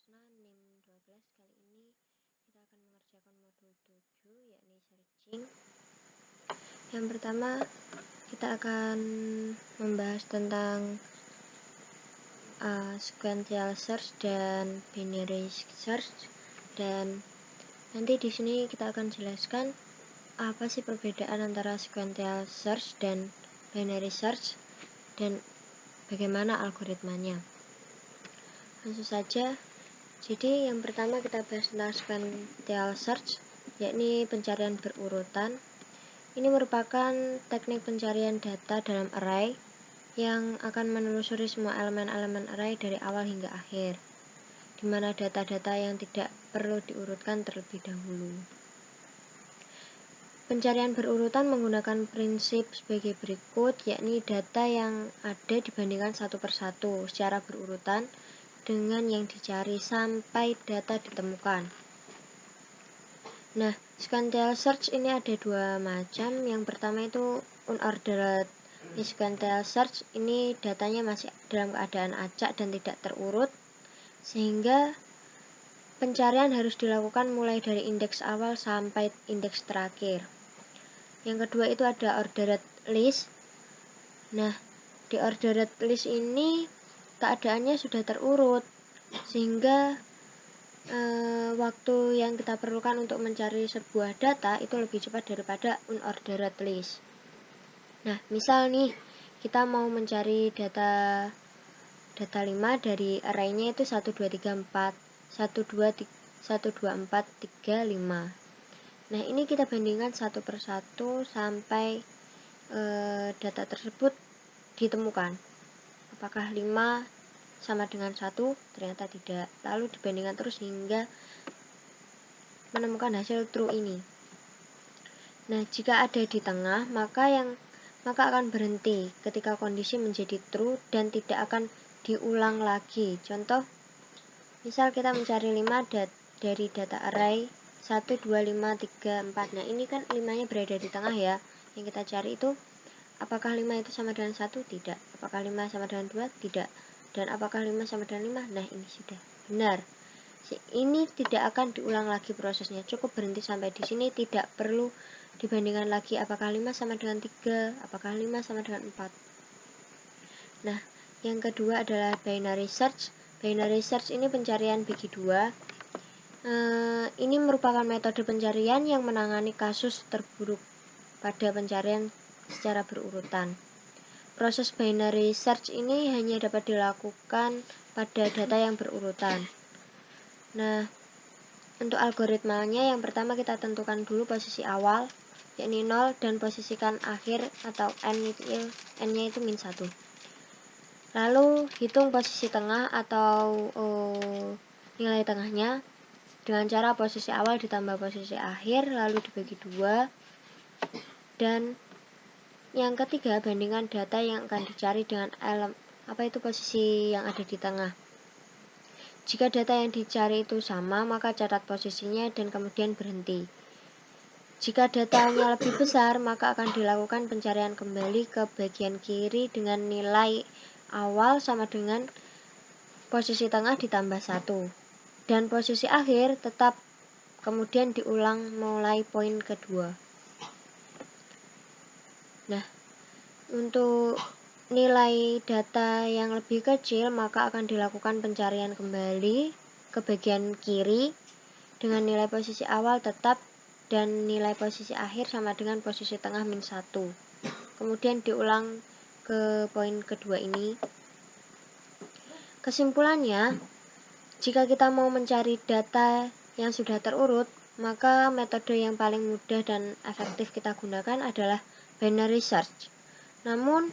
Krishna, NIM 12. Kali ini kita akan mengerjakan modul 7, yakni searching. Yang pertama, kita akan membahas tentang sequential search dan binary search, dan nanti di sini kita akan jelaskan apa sih perbedaan antara sequential search dan binary search dan bagaimana algoritmanya. Langsung saja. Jadi yang pertama kita bahas tentang sequential search, yakni pencarian berurutan. Ini merupakan teknik pencarian data dalam array yang akan menelusuri semua elemen-elemen array dari awal hingga akhir, di mana data-data yang tidak perlu diurutkan terlebih dahulu. Pencarian berurutan menggunakan prinsip sebagai berikut, yakni data yang ada dibandingkan satu persatu secara berurutan dengan yang dicari sampai data ditemukan. Nah, sequential search ini ada dua macam. Yang pertama itu unordered. Sequential search ini datanya masih dalam keadaan acak dan tidak terurut, sehingga pencarian harus dilakukan mulai dari indeks awal sampai indeks terakhir. Yang kedua itu ada ordered list. Nah, di ordered list ini keadaannya sudah terurut, sehingga waktu yang kita perlukan untuk mencari sebuah data itu lebih cepat daripada unordered list. Nah, misal nih kita mau mencari data 5 dari array-nya itu 1 2 3 4 1 2 4 3 5. Nah, ini kita bandingkan satu persatu sampai data tersebut ditemukan. Apakah 5 sama dengan 1? Ternyata tidak. Lalu dibandingkan terus hingga menemukan hasil true ini. Nah, jika ada di tengah, maka akan berhenti ketika kondisi menjadi true dan tidak akan diulang lagi. Contoh, misal kita mencari 5 dari data array 1 2 5 3 4. Nah, ini kan 5-nya berada di tengah ya. Yang kita cari itu apakah 5 itu sama dengan 1? Tidak. Apakah 5 sama dengan 2? Tidak. Dan apakah 5 sama dengan 5? Nah, ini sudah benar. Ini tidak akan diulang lagi prosesnya, cukup berhenti sampai di sini, tidak perlu dibandingkan lagi apakah 5 sama dengan 3, apakah 5 sama dengan 4. Nah, yang kedua adalah binary search. Binary search ini pencarian bagi dua. Ini merupakan metode pencarian yang menangani kasus terburuk pada pencarian secara berurutan. Proses binary search ini hanya dapat dilakukan pada data yang berurutan. Nah, untuk algoritmanya yang pertama kita tentukan dulu posisi awal, yakni 0, dan posisikan akhir atau n-nya itu min 1. Lalu hitung posisi tengah atau nilai tengahnya dengan cara posisi awal ditambah posisi akhir lalu dibagi 2. Dan yang ketiga, bandingkan data yang akan dicari dengan posisi yang ada di tengah. Jika data yang dicari itu sama, maka catat posisinya dan kemudian berhenti. Jika datanya lebih besar, maka akan dilakukan pencarian kembali ke bagian kiri dengan nilai awal sama dengan posisi tengah ditambah 1. Dan posisi akhir tetap kemudian diulang mulai poin kedua. Nah, untuk nilai data yang lebih kecil, maka akan dilakukan pencarian kembali ke bagian kiri dengan nilai posisi awal tetap dan nilai posisi akhir sama dengan posisi tengah min 1. Kemudian diulang ke poin kedua ini. Kesimpulannya, jika kita mau mencari data yang sudah terurut, maka metode yang paling mudah dan efektif kita gunakan adalah binary search. Namun,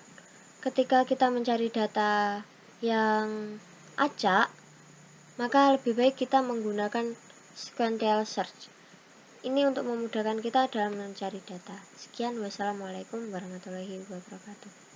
ketika kita mencari data yang acak, maka lebih baik kita menggunakan sequential search. Ini untuk memudahkan kita dalam mencari data. Sekian, wassalamualaikum warahmatullahi wabarakatuh.